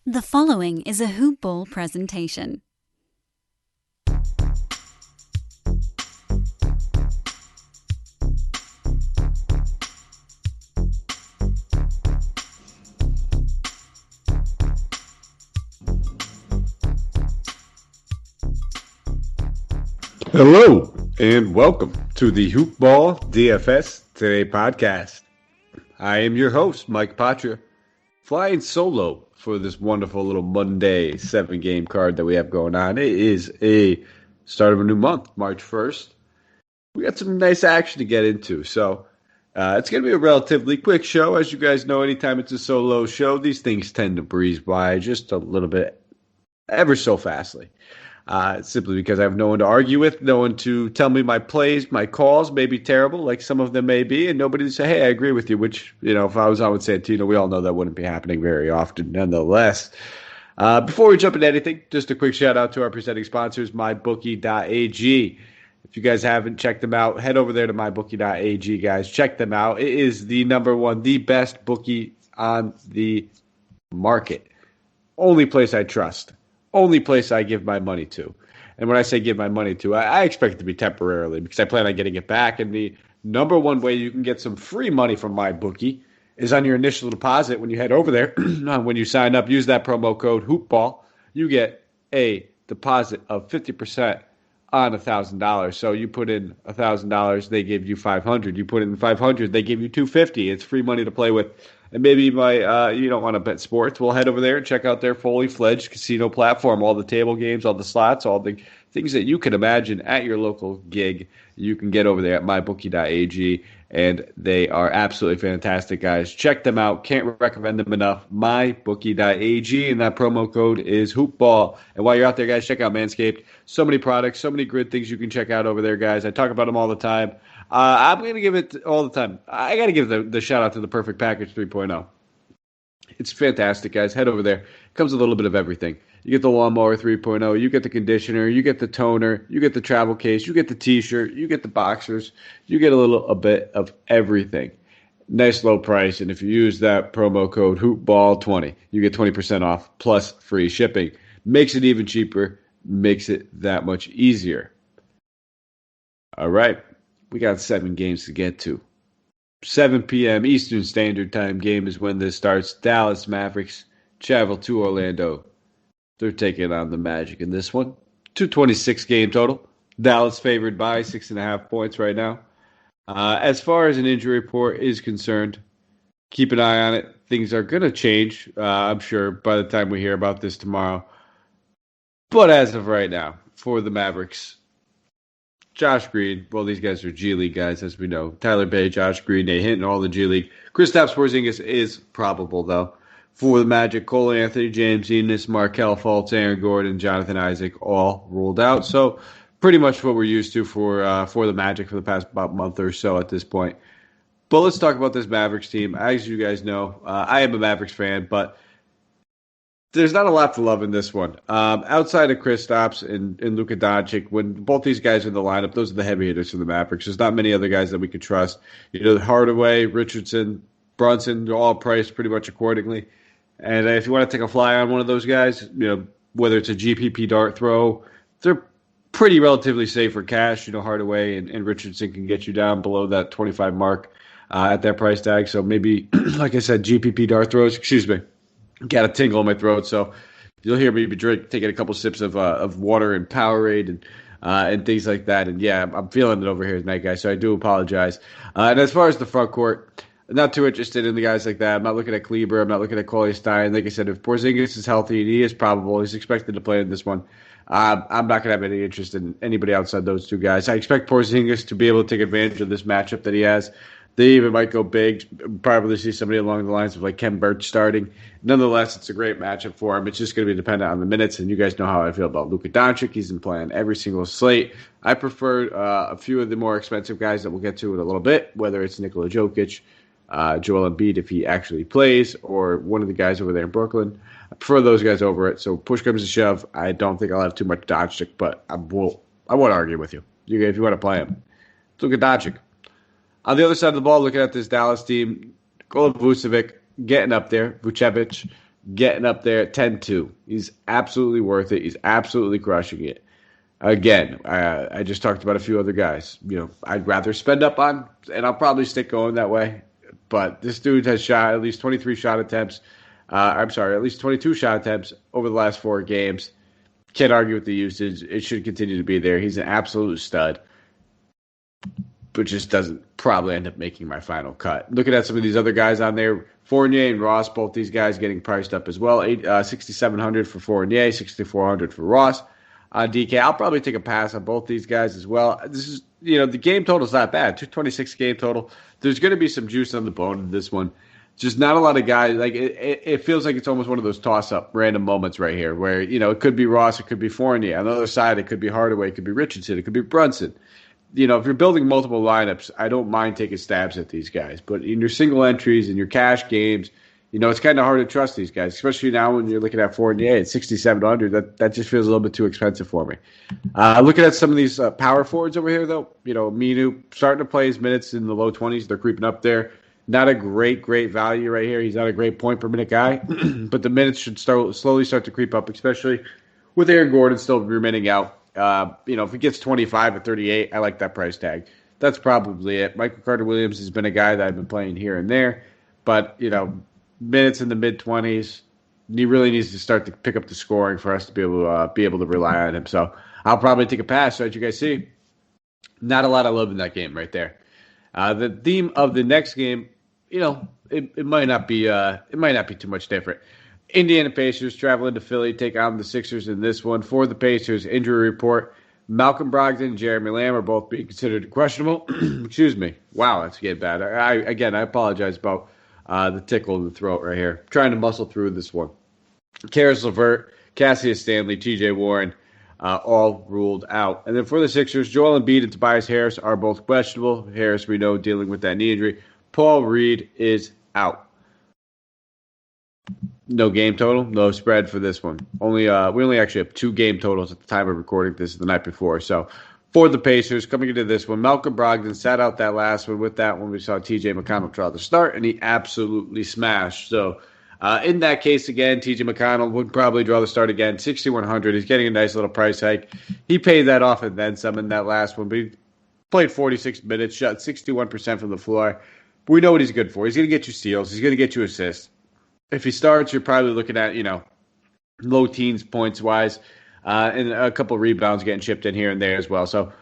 The following is a Hoop Ball presentation. Hello, and welcome to the Hoop Ball DFS Today podcast. I am your host, Mike Patra, flying solo for this wonderful little Monday 7-game card that we have going on. It is a start of a new month, March 1st. We got some nice action to get into, so it's going to be a relatively quick show. As you guys know, anytime it's a solo show, these things tend to breeze by just a little bit, ever so fastly. Simply because I have no one to argue with, no one to tell me my plays, my calls may be terrible, like some of them may be, and nobody to say, hey, I agree with you, which, if I was on with Santino, we all know that wouldn't be happening very often nonetheless. Before we jump into anything, just a quick shout out to our presenting sponsors, mybookie.ag. If you guys haven't checked them out, head over there to mybookie.ag, guys. Check them out. It is the number one, the best bookie on the market. Only place I trust. Only place I give my money to. And when I say give my money to, I expect it to be temporarily because I plan on getting it back. And the number one way you can get some free money from my bookie is on your initial deposit when you head over there. When you sign up, use that promo code HOOPBALL. You get a deposit of 50% on $1,000. So you put in $1,000, they give you $500. You put in $500, they give you $250. It's free money to play with. And maybe you don't want to bet sports. We'll head over there and check out their fully fledged casino platform. All the table games, all the slots, all the things that you can imagine at your local gig. You can get over there at mybookie.ag, and they are absolutely fantastic, guys. Check them out. Can't recommend them enough. Mybookie.ag, and that promo code is HoopBall. And while you're out there, guys, check out Manscaped. So many products, so many good things you can check out over there, guys. I talk about them all the time. I'm going to give it all the time. I got to give the shout out to the Perfect Package 3.0. It's fantastic, guys. Head over there. It comes with a little bit of everything. You get the Lawnmower 3.0. You get the conditioner. You get the toner. You get the travel case. You get the T-shirt. You get the boxers. You get a bit of everything. Nice low price. And if you use that promo code HoopBall20, you get 20% off plus free shipping. Makes it even cheaper. Makes it that much easier. All right. We got 7 games to get to. 7 p.m. Eastern Standard Time game is when this starts. Dallas Mavericks travel to Orlando. They're taking on the Magic in this one. 226 game total. Dallas favored by 6.5 points right now. As far as an injury report is concerned, keep an eye on it. Things are going to change, I'm sure, by the time we hear about this tomorrow. But as of right now, for the Mavericks, Josh Green, well, these guys are G League guys, as we know. Tyler Bay, Josh Green, Nate Hinton, all the G League. Kristaps Porzingis is probable, though. For the Magic, Cole Anthony, James Enos, Markelle Fultz, Aaron Gordon, Jonathan Isaac, all ruled out. So pretty much what we're used to for the Magic for the past about month or so at this point. But let's talk about this Mavericks team. As you guys know, I am a Mavericks fan, but there's not a lot to love in this one. Outside of Kristaps and Luka Doncic, when both these guys are in the lineup, those are the heavy hitters for the Mavericks. There's not many other guys that we could trust. Hardaway, Richardson, Brunson, they're all priced pretty much accordingly. And if you want to take a fly on one of those guys, whether it's a GPP dart throw, they're pretty relatively safe for cash. Hardaway and Richardson can get you down below that 25 mark at that price tag. So maybe, like I said, GPP dart throws, got a tingle in my throat, so you'll hear me taking a couple sips of water and Powerade and things like that. And yeah, I'm feeling it over here tonight, guys, so I do apologize. And as far as the front court, not too interested in the guys like that. I'm not looking at Kleber. I'm not looking at Cauley Stein. Like I said, if Porzingis is healthy, and he is probable, he's expected to play in this one, I'm not going to have any interest in anybody outside those two guys. I expect Porzingis to be able to take advantage of this matchup that he has. They even might go big, probably see somebody along the lines of like Ken Burch starting. Nonetheless, it's a great matchup for him. It's just going to be dependent on the minutes, and you guys know how I feel about Luka Doncic. He's been playing every single slate. I prefer a few of the more expensive guys that we'll get to in a little bit, whether it's Nikola Jokic, Joel Embiid if he actually plays, or one of the guys over there in Brooklyn. I prefer those guys over it. So push comes to shove, I don't think I'll have too much Doncic, but I won't argue with you. If you want to play him, look at Doncic. On the other side of the ball, looking at this Dallas team, Nikola Vucevic getting up there, Vucevic, getting up there at 10-2. He's absolutely worth it. He's absolutely crushing it. Again, I just talked about a few other guys. I'd rather spend up on, and I'll probably stick going that way. But this dude has shot at least 23 shot attempts. At least 22 shot attempts over the last 4 games. Can't argue with the usage. It should continue to be there. He's an absolute stud, but just doesn't probably end up making my final cut. Looking at some of these other guys on there, Fournier and Ross, both these guys getting priced up as well. 6,700 for Fournier, 6,400 for Ross. On DK, I'll probably take a pass on both these guys as well. This is, the game total's not bad. 226 game total. There's going to be some juice on the bone in this one. Just not a lot of guys. Like it feels like it's almost one of those toss-up random moments right here where, it could be Ross, it could be Fournier. On the other side, it could be Hardaway, it could be Richardson, it could be Brunson. If you're building multiple lineups, I don't mind taking stabs at these guys. But in your single entries and your cash games, it's kind of hard to trust these guys, especially now when you're looking at Fournier at 6,700. That just feels a little bit too expensive for me. Looking at some of these power forwards over here, though, Minu starting to play his minutes in the low 20s. They're creeping up there. Not a great value right here. He's not a great point per minute guy, but the minutes should slowly start to creep up, especially with Aaron Gordon still remaining out. If he gets 25 or 38, I like that price tag. That's probably it. Michael Carter-Williams has been a guy that I've been playing here and there, but, minutes in the mid-20s, he really needs to start to pick up the scoring for us to be able to rely on him. So I'll probably take a pass. So as you guys see, not a lot of love in that game right there. The theme of the next game, it might not be too much different. Indiana Pacers traveling to Philly, take on the Sixers in this one. For the Pacers, injury report: Malcolm Brogdon and Jeremy Lamb are both being considered questionable. Excuse me. Wow, that's getting bad. I apologize about the tickle in the throat right here. Trying to muscle through this one. Karis LeVert, Cassius Stanley, TJ Warren, all ruled out. And then for the Sixers, Joel Embiid and Tobias Harris are both questionable. Harris, we know, dealing with that knee injury. Paul Reed is out. No game total, no spread for this one. We only actually have 2 game totals at the time of recording. This is the night before. So for the Pacers, coming into this one, Malcolm Brogdon sat out that last one. With that one, we saw TJ McConnell try to start, and he absolutely smashed. So in that case, again, TJ McConnell would probably draw the start again. 6,100. He's getting a nice little price hike. He paid that off and then some in that last one, but he played 46 minutes, shot 61% from the floor. But we know what he's good for. He's going to get you steals. He's going to get you assists. If he starts, you're probably looking at, low teens points-wise, and a couple of rebounds getting chipped in here and there as well. So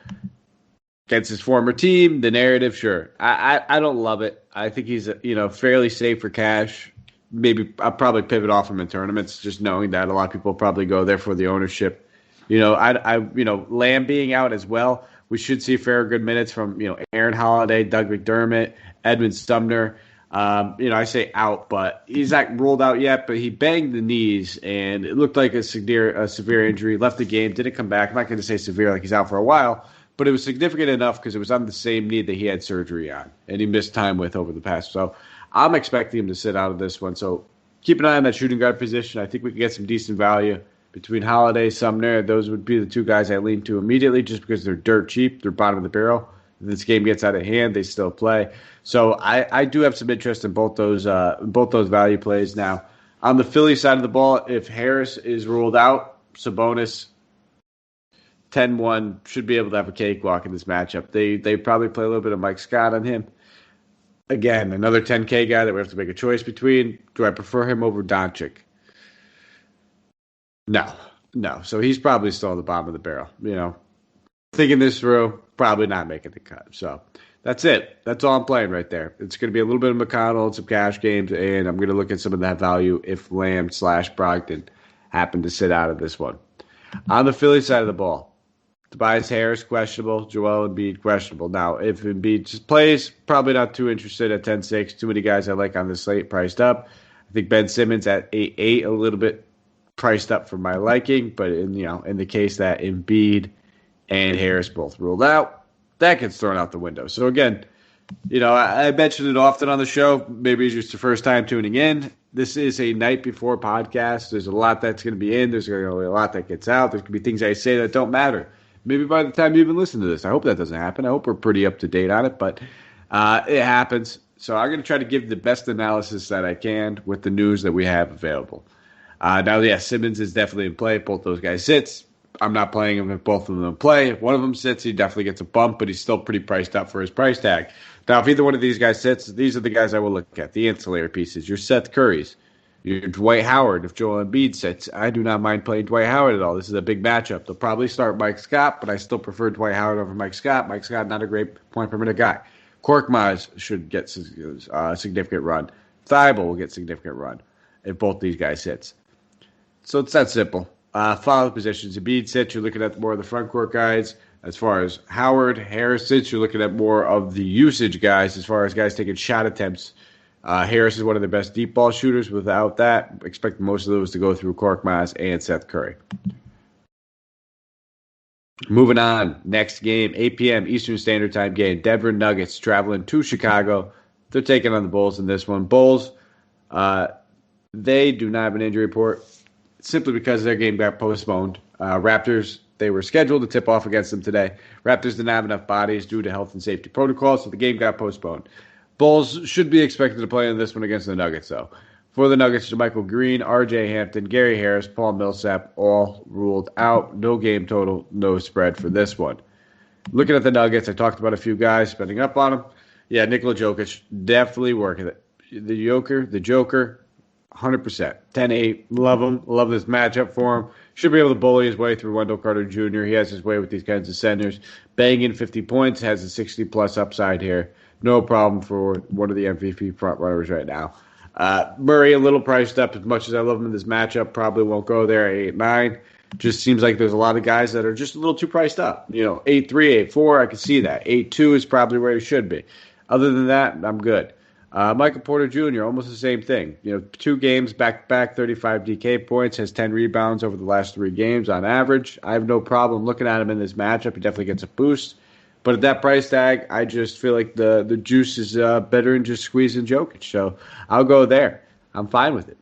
against his former team, the narrative, sure. I don't love it. I think he's, fairly safe for cash. Maybe I'll probably pivot off him in tournaments, just knowing that a lot of people probably go there for the ownership. Lamb being out as well, we should see fair good minutes from, Aaron Holiday, Doug McDermott, Edmund Sumner. I say out, but he's not ruled out yet, but he banged the knees, and it looked like a severe injury. Left the game, didn't come back. I'm not going to say severe like he's out for a while, but it was significant enough because it was on the same knee that he had surgery on, and he missed time with over the past. So I'm expecting him to sit out of this one. So keep an eye on that shooting guard position. I think we can get some decent value between Holiday, Sumner. Those would be the 2 guys I lean to immediately just because they're dirt cheap. They're bottom of the barrel. If this game gets out of hand, they still play. So I do have some interest in both those value plays. Now, on the Philly side of the ball, if Harris is ruled out, Sabonis 10-1 should be able to have a cakewalk in this matchup. They probably play a little bit of Mike Scott on him. Again, another 10K guy that we have to make a choice between. Do I prefer him over Doncic? No. So he's probably still at the bottom of the barrel. Thinking this through, probably not making the cut. So that's it. That's all I'm playing right there. It's going to be a little bit of McConnell and some cash games, and I'm going to look at some of that value if Lamb/Brogdon happen to sit out of this one. On the Philly side of the ball, Tobias Harris, questionable. Joel Embiid, questionable. Now, if Embiid just plays, probably not too interested at 10-6. Too many guys I like on this slate priced up. I think Ben Simmons at 8-8, a little bit priced up for my liking, but in the case that Embiid and Harris both ruled out, that gets thrown out the window. So again, I mentioned it often on the show. Maybe it's just the first time tuning in. This is a night before podcast. There's a lot that's going to be in. There's going to be a lot that gets out. There's going to be things I say that don't matter. Maybe by the time you even listen to this, I hope that doesn't happen. I hope we're pretty up to date on it, but it happens. So I'm going to try to give the best analysis that I can with the news that we have available. Now, yeah, Simmons is definitely in play. Both those guys sits. I'm not playing him if both of them play. If one of them sits, he definitely gets a bump, but he's still pretty priced up for his price tag. Now, if either one of these guys sits, these are the guys I will look at, the ancillary pieces. Your Seth Currys, your Dwight Howard. If Joel Embiid sits, I do not mind playing Dwight Howard at all. This is a big matchup. They'll probably start Mike Scott, but I still prefer Dwight Howard over Mike Scott. Mike Scott, not a great point per minute guy. Korkmaz should get a significant run. Thibault will get significant run if both these guys sits. So it's that simple. Follow positions. Embiid sits, you're looking at more of the front court guys. As far as Howard, Harris sits, you're looking at more of the usage guys as far as guys taking shot attempts. Harris is one of the best deep ball shooters. Without that, expect most of those to go through Korkmaz and Seth Curry. Moving on, next game, 8 p.m. Eastern Standard Time game. Denver Nuggets traveling to Chicago. They're taking on the Bulls in this one. Bulls, they do not have an injury report simply because their game got postponed. Raptors, they were scheduled to tip off against them today. Raptors didn't have enough bodies due to health and safety protocols, so the game got postponed. Bulls should be expected to play in this one against the Nuggets, though. For the Nuggets, JaMychal Green, R.J. Hampton, Gary Harris, Paul Millsap, all ruled out. No game total, no spread for this one. Looking at the Nuggets, I talked about a few guys spending up on them. Yeah, Nikola Jokic, definitely working it. The Joker, 100%. 10-8, love him. Love this matchup for him. Should be able to bully his way through Wendell Carter Jr. He has his way with these kinds of centers. Banging 50 points, has a 60-plus upside here. No problem for one of the MVP front runners right now. Murray, a little priced up. As much as I love him in this matchup, probably won't go there at 8-9. Just seems like there's a lot of guys that are just a little too priced up. 8-3, 8-4, I can see that. 8-2 is probably where he should be. Other than that, I'm good. Michael Porter Jr., almost the same thing. 2 games back-to-back, 35 DK points, has 10 rebounds over the last 3 games on average. I have no problem looking at him in this matchup. He definitely gets a boost. But at that price tag, I just feel like the juice is better than just squeezing Jokic. So I'll go there. I'm fine with it.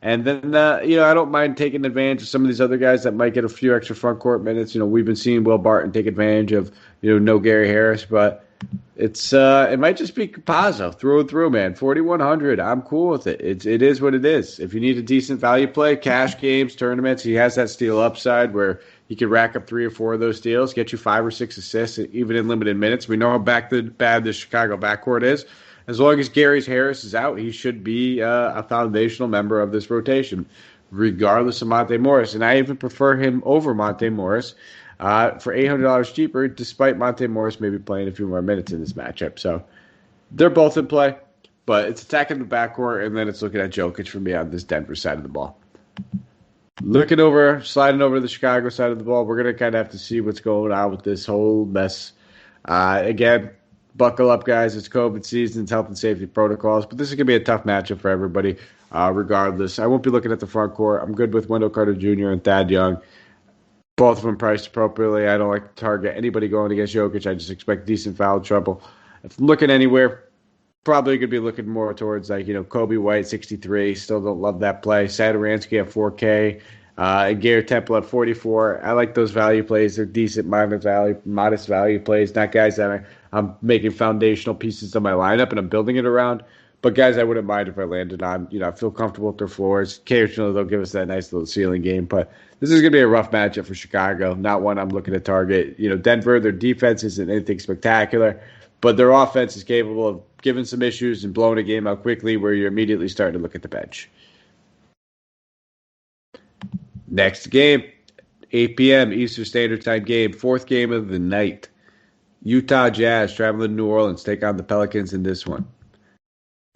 And then, I don't mind taking advantage of some of these other guys that might get a few extra front court minutes. We've been seeing Will Barton take advantage of, no Gary Harris. But it might just be Campazzo through, man. 4,100. I'm cool with it. It is what it is. If you need a decent value play, cash games, tournaments, he has that steal upside where he could rack up 3 or 4 of those steals, get you 5 or 6 assists, even in limited minutes. We know how bad the Chicago backcourt is. As long as Gary Harris is out, he should be a foundational member of this rotation, regardless of Monte Morris. And I even prefer him over Monte Morris for $800 cheaper, despite Monte Morris maybe playing a few more minutes in this matchup. So they're both in play, but it's attacking the backcourt, and then it's looking at Jokic for me on this Denver side of the ball. Sliding over to the Chicago side of the ball, we're going to kind of have to see what's going on with this whole mess. Again, buckle up, guys. It's COVID season. It's health and safety protocols. But this is going to be a tough matchup for everybody, regardless. I won't be looking at the front court. I'm good with Wendell Carter Jr. and Thad Young. Both of them priced appropriately. I don't like to target anybody going against Jokic. I just expect decent foul trouble. If I'm looking anywhere, probably going to be looking more towards Kobe White, 63. Still don't love that play. Satoransky at 4K. And Garrett Temple at 44. I like those value plays. They're decent, modest value plays. Not guys that I'm making foundational pieces of my lineup and I'm building it around. But guys I wouldn't mind if I landed on. I feel comfortable with their floors. Occasionally they'll give us that nice little ceiling game. But this is going to be a rough matchup for Chicago. Not one I'm looking to target. Denver, their defense isn't anything spectacular. But their offense is capable of giving some issues and blowing a game out quickly where you're immediately starting to look at the bench. Next game, 8 p.m. Eastern Standard Time game, 4th game of the night. Utah Jazz traveling to New Orleans, take on the Pelicans in this one.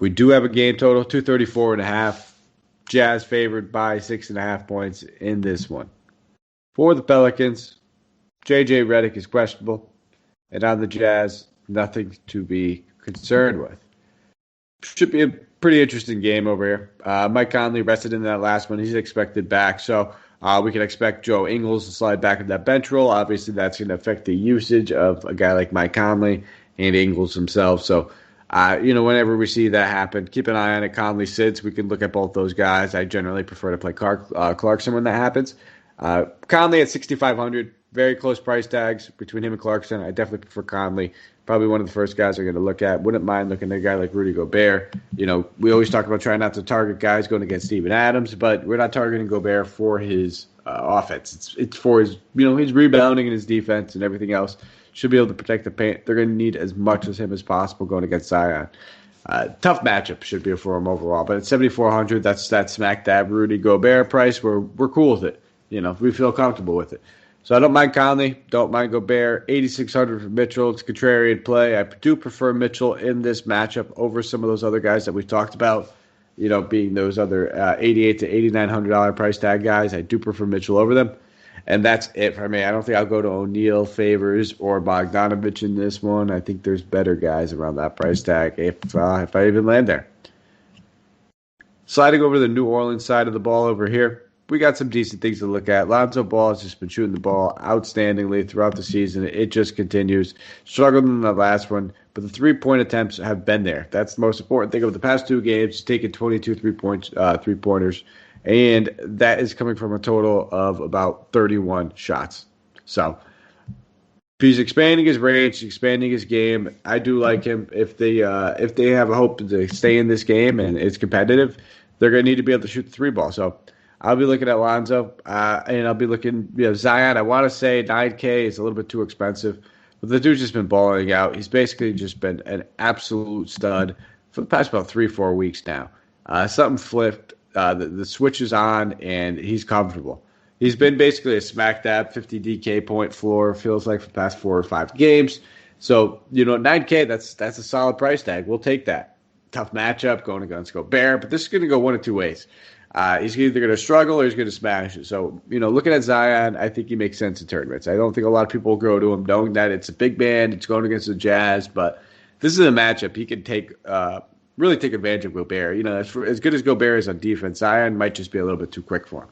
We do have a game total, 234.5. Jazz favored by 6.5 points in this one. For the Pelicans, J.J. Redick is questionable. And on the Jazz, nothing to be concerned with. Should be a pretty interesting game over here. Mike Conley rested in that last one. He's expected back. So we can expect Joe Ingles to slide back in that bench role. Obviously, that's going to affect the usage of a guy like Mike Conley and Ingles himself. So, whenever we see that happen, keep an eye on it. Conley sits. We can look at both those guys. I generally prefer to play Clarkson when that happens. Conley at 6,500. Very close price tags between him and Clarkson. I definitely prefer Conley. Probably one of the first guys I'm going to look at. Wouldn't mind looking at a guy like Rudy Gobert. We always talk about trying not to target guys going against Steven Adams, but we're not targeting Gobert for his offense. It's for his his rebounding and his defense and everything else. Should be able to protect the paint. They're going to need as much as him as possible going against Zion. Tough matchup should be for him overall, but at 7,400, that's that smack dab Rudy Gobert price. We're cool with it. We feel comfortable with it. So I don't mind Conley, don't mind Gobert. 8,600 for Mitchell. It's contrarian play. I do prefer Mitchell in this matchup over some of those other guys that we talked about. Being those other $8,800 to $8,900 price tag guys. I do prefer Mitchell over them. And that's it for me. I don't think I'll go to O'Neal, Favors, or Bogdanovich in this one. I think there's better guys around that price tag if I even land there. Sliding over to the New Orleans side of the ball over here, we got some decent things to look at. Lonzo Ball has just been shooting the ball outstandingly throughout the season. It just continues. Struggled in the last one, but the three-point attempts have been there. That's the most important thing. Over the past two games, he's taken 22 three-pointers, and that is coming from a total of about 31 shots. So if he's expanding his range, expanding his game, I do like him. If they have a hope to stay in this game and it's competitive, they're going to need to be able to shoot the three ball. So I'll be looking at Lonzo, and I'll be looking, Zion. I want to say 9K is a little bit too expensive, but the dude's just been balling out. He's basically just been an absolute stud for the past about 3-4 weeks now. Something flipped. The switch is on, and he's comfortable. He's been basically a smack dab 50 DK point floor, feels like for the past 4 or 5 games. So, 9K, that's a solid price tag. We'll take that. Tough matchup going against Gobert, but this is going to go one of two ways. He's either going to struggle or he's going to smash it. So, looking at Zion, I think he makes sense in tournaments. I don't think a lot of people will go to him knowing that it's a big man, it's going against the Jazz, but this is a matchup he can really take advantage of Gobert. As good as Gobert is on defense, Zion might just be a little bit too quick for him.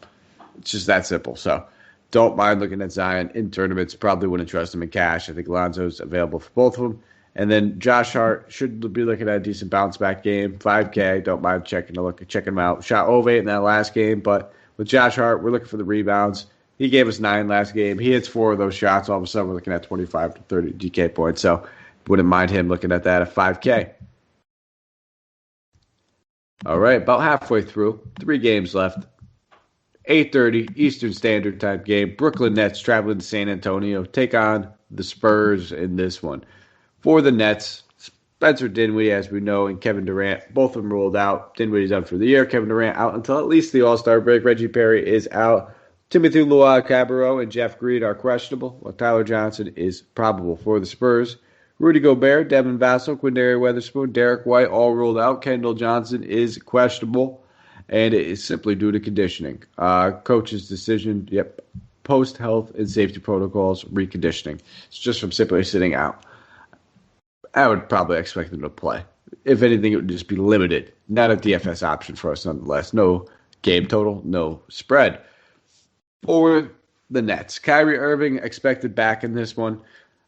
It's just that simple. So, don't mind looking at Zion in tournaments. Probably wouldn't trust him in cash. I think Lonzo's available for both of them. And then Josh Hart should be looking at a decent bounce back game. 5K, don't mind checking him out. Shot over 8 in that last game, but with Josh Hart, we're looking for the rebounds. He gave us 9 last game. He hits 4 of those shots. All of a sudden, we're looking at 25 to 30 DK points. So wouldn't mind him looking at that at 5K. All right, about halfway through. 3 games left. 8:30 Eastern Standard Time game. Brooklyn Nets traveling to San Antonio. Take on the Spurs in this one. For the Nets, Spencer Dinwiddie, as we know, and Kevin Durant, both of them ruled out. Dinwiddie's done for the year. Kevin Durant out until at least the All-Star break. Reggie Perry is out. Timothy Luwawu-Cabarrot and Jeff Green are questionable, while Tyler Johnson is probable for the Spurs. Rudy Gobert, Devin Vassell, Quinndary Weatherspoon, Derek White all ruled out. Kendall Johnson is questionable, and it is simply due to conditioning. Coach's decision, post-health and safety protocols, reconditioning. It's just from simply sitting out. I would probably expect them to play. If anything, it would just be limited. Not a DFS option for us nonetheless. No game total, no spread. For the Nets, Kyrie Irving expected back in this one.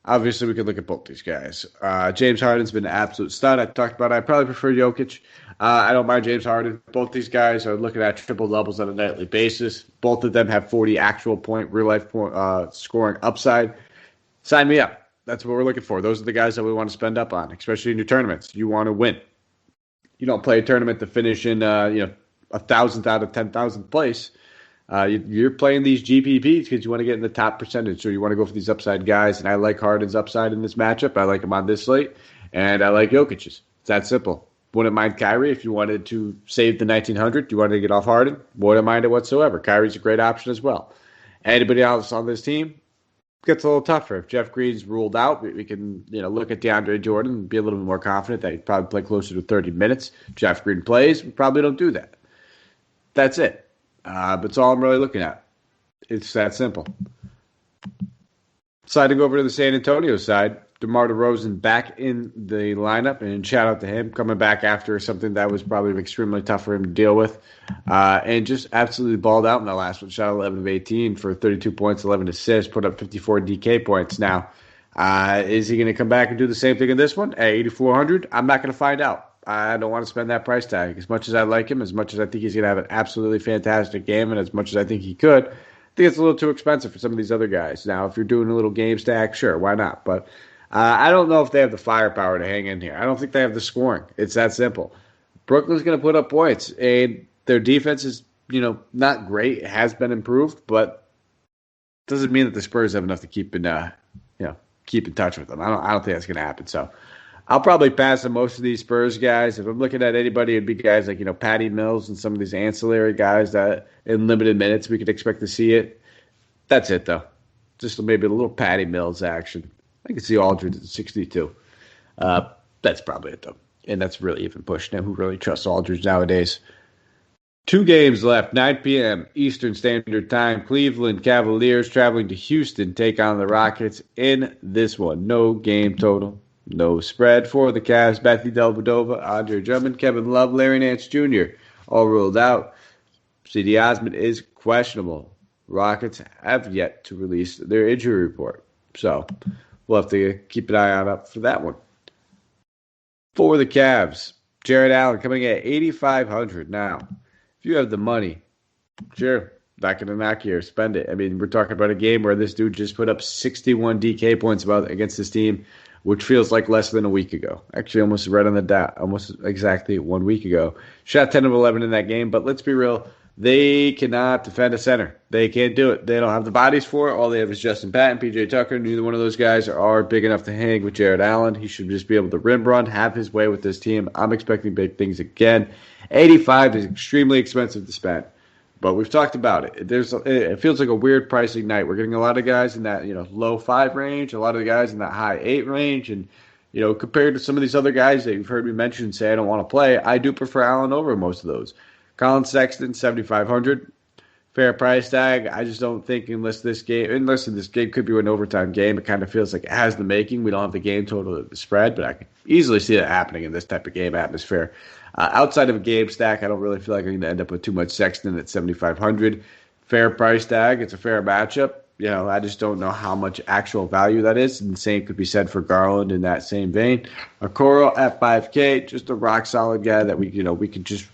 Obviously, we could look at both these guys. James Harden's been an absolute stud. I talked about it. I probably prefer Jokic. I don't mind James Harden. Both these guys are looking at triple doubles on a nightly basis. Both of them have 40 actual real life scoring upside. Sign me up. That's what we're looking for. Those are the guys that we want to spend up on, especially in your tournaments. You want to win. You don't play a tournament to finish in 1,000th out of 10,000th place. You're playing these GPPs because you want to get in the top percentage, so you want to go for these upside guys. And I like Harden's upside in this matchup. I like him on this slate, and I like Jokic's. It's that simple. Wouldn't mind Kyrie if you wanted to save the 1,900. You wanted to get off Harden. Wouldn't mind it whatsoever. Kyrie's a great option as well. Anybody else on this team? Gets a little tougher. If Jeff Green's ruled out, we can look at DeAndre Jordan and be a little bit more confident that he'd probably play closer to 30 minutes. If Jeff Green plays, we probably don't do that. That's it. But it's all I'm really looking at. It's that simple. Sliding over to the San Antonio side, DeMar DeRozan back in the lineup, and shout out to him coming back after something that was probably extremely tough for him to deal with, and just absolutely balled out in the last one. Shot 11 of 18 for 32 points, 11 assists, put up 54 DK points. Now, is he going to come back and do the same thing in this one at 8,400? I'm not going to find out. I don't want to spend that price tag. As much as I like him, as much as I think he's going to have an absolutely fantastic game, and as much as I think he could, I think it's a little too expensive for some of these other guys. Now, if you're doing a little game stack, sure, why not? But I don't know if they have the firepower to hang in here. I don't think they have the scoring. It's that simple. Brooklyn's going to put up points, and their defense is, not great. It has been improved, but doesn't mean that the Spurs have enough to keep in touch with them. I don't think that's going to happen. So I'll probably pass on most of these Spurs guys. If I'm looking at anybody, it'd be guys like, Patty Mills and some of these ancillary guys that in limited minutes we could expect to see it. That's it, though. Just maybe a little Patty Mills action. I can see Aldridge at 62. That's probably it, though. And that's really even pushing him. Who really trusts Aldridge nowadays? 2 games left, 9 p.m. Eastern Standard Time. Cleveland Cavaliers traveling to Houston take on the Rockets in this one. No game total, no spread for the Cavs. Matthew Dellavedova, Andre Drummond, Kevin Love, Larry Nance Jr. all ruled out. C.D. Osman is questionable. Rockets have yet to release their injury report. So we'll have to keep an eye out for that one. For the Cavs, Jared Allen coming at 8,500 now. If you have the money, sure, not going to knock you or spend it. I mean, we're talking about a game where this dude just put up 61 DK points against this team, which feels like less than a week ago. Actually, almost right on the dot, almost exactly 1 week ago. Shot 10 of 11 in that game, but let's be real. They cannot defend a center. They can't do it. They don't have the bodies for it. All they have is Justin Patton, PJ Tucker. Neither one of those guys are big enough to hang with Jared Allen. He should just be able to rim run, have his way with this team. I'm expecting big things again. 85 is extremely expensive to spend, but we've talked about it. It feels like a weird pricing night. We're getting a lot of guys in that low 5 range, a lot of the guys in that high 8 range, and compared to some of these other guys that you've heard me mention say I don't want to play, I do prefer Allen over most of those. Colin Sexton, 7,500. Fair price tag. I just don't think unless this game could be an overtime game, it kind of feels like it has the making. We don't have the game total of the spread, but I can easily see that happening in this type of game atmosphere. Outside of a game stack, I don't really feel like I'm going to end up with too much Sexton at 7,500. Fair price tag. It's a fair matchup. I just don't know how much actual value that is. And the same could be said for Garland in that same vein. Okoro at 5K, just a rock solid guy that we could just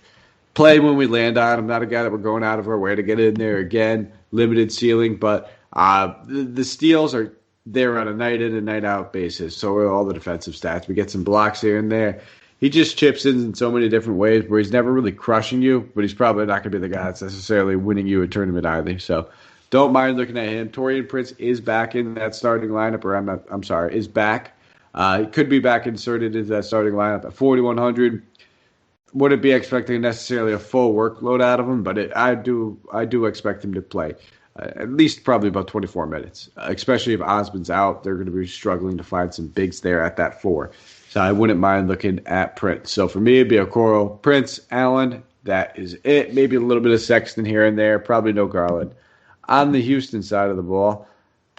play when we land on. I'm not a guy that we're going out of our way to get in there. Again, limited ceiling, but the steals are there on a night in and night out basis. So are all the defensive stats. We get some blocks here and there. He just chips in so many different ways where he's never really crushing you, but he's probably not going to be the guy that's necessarily winning you a tournament either. So don't mind looking at him. Taurian Prince is back in that starting lineup, is back. He could be back inserted into that starting lineup at 4,100. Wouldn't be expecting necessarily a full workload out of him, but I do expect him to play at least probably about 24 minutes, especially if Osman's out. They're going to be struggling to find some bigs there at that 4. So I wouldn't mind looking at Prince. So for me, it'd be Okoro, Prince, Allen. That is it. Maybe a little bit of Sexton here and there. Probably no Garland. On the Houston side of the ball,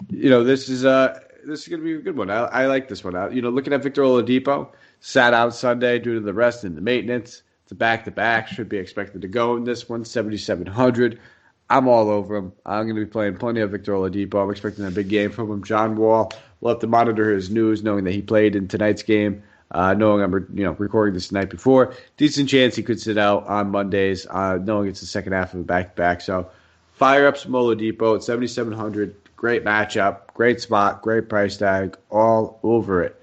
this is going to be a good one. I like this one. Looking at Victor Oladipo, sat out Sunday due to the rest and the maintenance. It's a back-to-back. Should be expected to go in this one, 7,700. I'm all over him. I'm going to be playing plenty of Victor Oladipo. I'm expecting a big game from him. John Wall, we'll have to monitor his news, knowing that he played in tonight's game, knowing I'm recording this the night before. Decent chance he could sit out on Mondays, knowing it's the second half of a back-to-back. So fire up some Oladipo at 7,700. Great matchup, great spot, great price tag, all over it.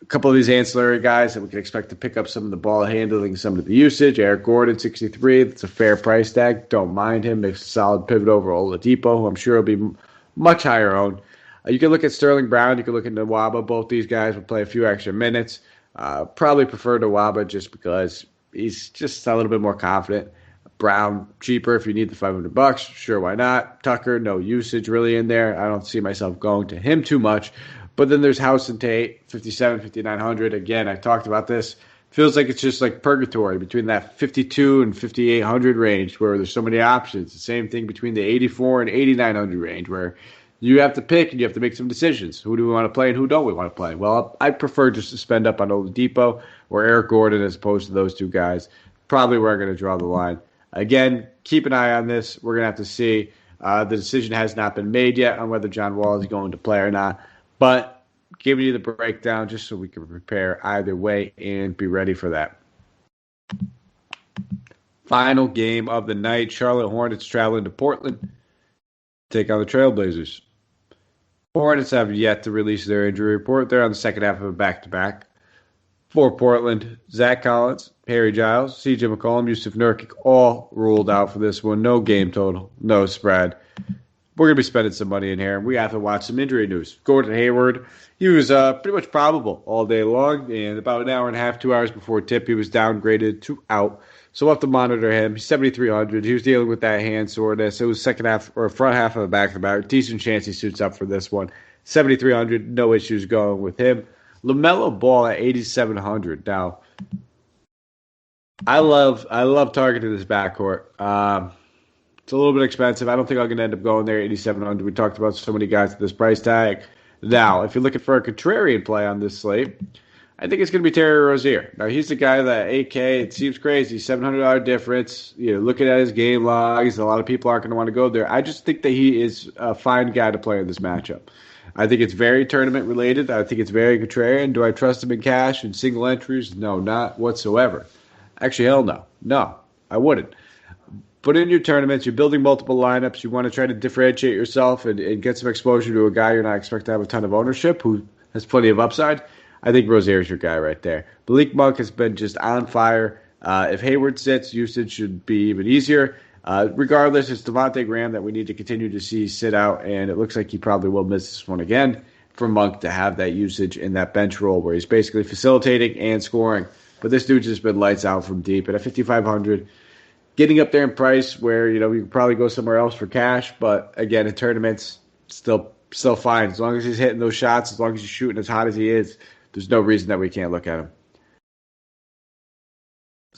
A couple of these ancillary guys that we can expect to pick up some of the ball handling, some of the usage. Eric Gordon, 63. That's a fair price tag. Don't mind him. Makes a solid pivot over Oladipo, who I'm sure will be much higher owned. You can look at Sterling Brown. You can look at Nwaba. Both these guys will play a few extra minutes. Probably prefer Nwaba just because he's just a little bit more confident. Brown, cheaper if you need the $500. Sure, why not? Tucker, no usage really in there. I don't see myself going to him too much. But then there's House and Tate, 57, 5,900. Again, I talked about this. Feels like it's just like purgatory between that 52 and 5,800 range where there's so many options. The same thing between the 84 and 8,900 range where you have to pick and you have to make some decisions. Who do we want to play and who don't we want to play? Well, I prefer just to spend up on Oladipo or Eric Gordon as opposed to those two guys. Probably where I'm going to draw the line. Again, keep an eye on this. We're going to have to see. The decision has not been made yet on whether John Wall is going to play or not. But giving you the breakdown just so we can prepare either way and be ready for that. Final game of the night. Charlotte Hornets traveling to Portland. Take on the Trailblazers. Hornets have yet to release their injury report. They're on the second half of a back-to-back. For Portland, Zach Collins, Harry Giles, C.J. McCollum, Yusuf Nurkic, all ruled out for this one. No game total, no spread. We're going to be spending some money in here, and we have to watch some injury news. Gordon Hayward, he was pretty much probable all day long, and about an hour and a half, 2 hours before tip, he was downgraded to out. So we'll have to monitor him. He's 7,300. He was dealing with that hand soreness. It was second half or front half of the back-to-back. Decent chance he suits up for this one. 7,300, no issues going with him. LaMelo Ball at 8,700. Now, I love targeting this backcourt. It's a little bit expensive. I don't think I'm going to end up going there 8,700. We talked about so many guys at this price tag. Now, if you're looking for a contrarian play on this slate, I think it's going to be Terry Rozier. Now, he's the guy that 8K, it seems crazy, $700 difference. Looking at his game logs, a lot of people aren't going to want to go there. I just think that he is a fine guy to play in this matchup. I think it's very tournament related. I think it's very contrarian. Do I trust him in cash and single entries? No, not whatsoever. Actually, hell no. No, I wouldn't. But in your tournaments, you're building multiple lineups. You want to try to differentiate yourself and get some exposure to a guy you're not expecting to have a ton of ownership who has plenty of upside. I think Rozier's your guy right there. Malik Monk has been just on fire. If Hayward sits, usage should be even easier. Regardless, it's Devontae Graham that we need to continue to see sit out, and it looks like he probably will miss this one again for Monk to have that usage in that bench role where he's basically facilitating and scoring. But this dude's just been lights out from deep. And at 5,500, getting up there in price where, you could probably go somewhere else for cash. But, again, in tournaments, still fine. As long as he's hitting those shots, as long as he's shooting as hot as he is, there's no reason that we can't look at him.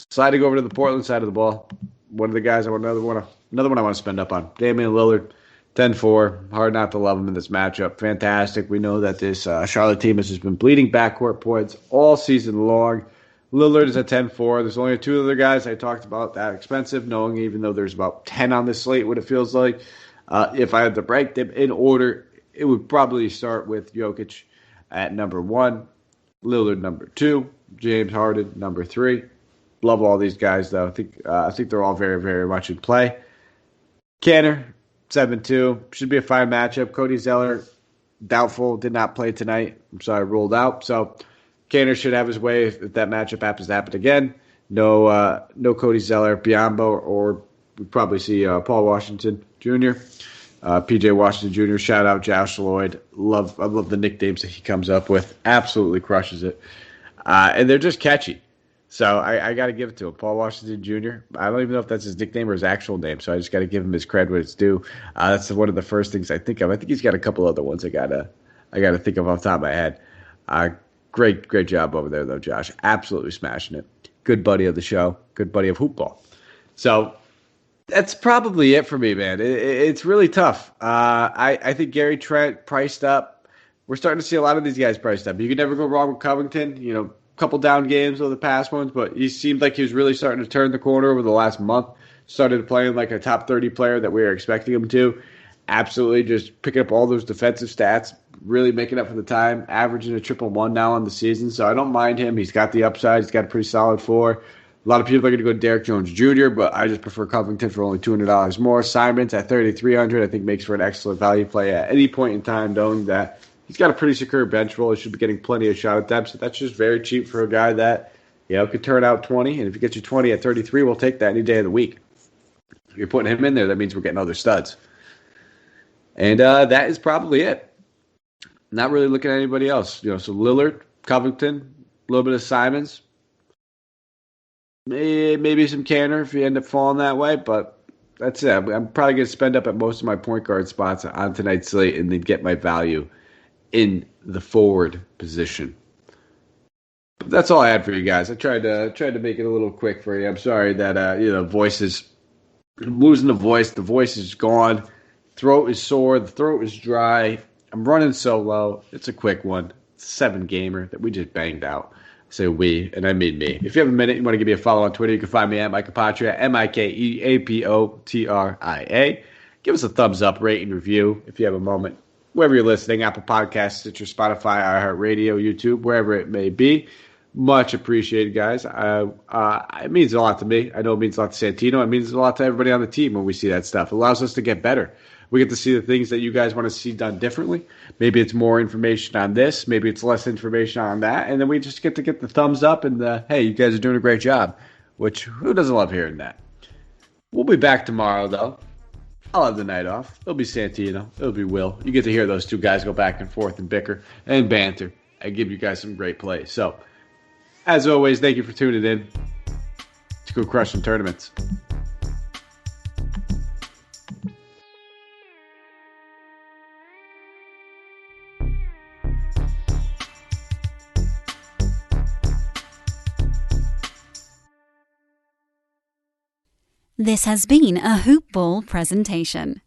Sliding over to the Portland side of the ball, one of the guys another one I want to spend up on. Damian Lillard, 10-4. Hard not to love him in this matchup. Fantastic. We know that this Charlotte team has just been bleeding backcourt points all season long. Lillard is at 10-4. There's only two other guys I talked about that expensive, knowing even though there's about 10 on this slate, what it feels like. If I had to rank them in order, it would probably start with Jokic at number 1, Lillard number 2, James Harden number 3. Love all these guys, though. I think they're all very, very much in play. Canner, 7-2. Should be a fine matchup. Cody Zeller, doubtful, did not play tonight. I'm sorry, ruled out. So Canner should have his way if that matchup happens to happen again. No Cody Zeller, Biyombo, or we'd probably see Paul Washington Jr., PJ Washington Jr., shout out Josh Lloyd. I love the nicknames that he comes up with. Absolutely crushes it. And they're just catchy. So I got to give it to him. Paul Washington Jr. I don't even know if that's his nickname or his actual name, so I just got to give him his cred when it's due. That's one of the first things I think of. I think he's got a couple other ones I gotta think of off the top of my head. Great job over there, though, Josh. Absolutely smashing it. Good buddy of the show. Good buddy of Hoopball. So that's probably it for me, man. It's really tough. I think Gary Trent priced up. We're starting to see a lot of these guys priced up. You can never go wrong with Covington. Couple down games over the past ones, but he seemed like he was really starting to turn the corner over the last month. Started playing like a top 30 player that we were expecting him to. Absolutely just picking up all those defensive stats, really making up for the time, averaging a 111 now on the season. So I don't mind him. He's got the upside. He's got a pretty solid floor. A lot of people are going to go Derek Jones Jr., but I just prefer Covington for only $200 more. Simons at 3,300 I think makes for an excellent value play at any point in time, knowing that he's got a pretty secure bench roll. He should be getting plenty of shot attempts. So that's just very cheap for a guy that, could turn out 20. And if he gets you 20 at 33, we'll take that any day of the week. If you're putting him in there, that means we're getting other studs. And that is probably it. Not really looking at anybody else. So Lillard, Covington, a little bit of Simons. Maybe some Canner if you end up falling that way. But that's it. I'm probably going to spend up at most of my point guard spots on tonight's slate and then get my value in the forward position. But that's all I had for you guys. I tried to make it a little quick for you. I'm sorry that I'm losing the voice. The voice is gone. Throat is sore. The throat is dry. I'm running solo. It's a quick one. It's a 7-gamer that we just banged out. I say we, and I mean me. If you have a minute, you want to give me a follow on Twitter, you can find me at Mike Apotria, MikeApotria. Give us a thumbs up, rate, and review if you have a moment. Wherever you're listening, Apple Podcasts, Stitcher, Spotify, iHeartRadio, YouTube, wherever it may be. Much appreciated, guys. It means a lot to me. I know it means a lot to Santino. It means a lot to everybody on the team when we see that stuff. It allows us to get better. We get to see the things that you guys want to see done differently. Maybe it's more information on this. Maybe it's less information on that. And then we just get to get the thumbs up and the, hey, you guys are doing a great job, which who doesn't love hearing that? We'll be back tomorrow, though. I'll have the night off. It'll be Santino. It'll be Will. You get to hear those two guys go back and forth and bicker and banter and give you guys some great plays. So, as always, thank you for tuning in. Let's go crush some tournaments. This has been a Hoop Ball presentation.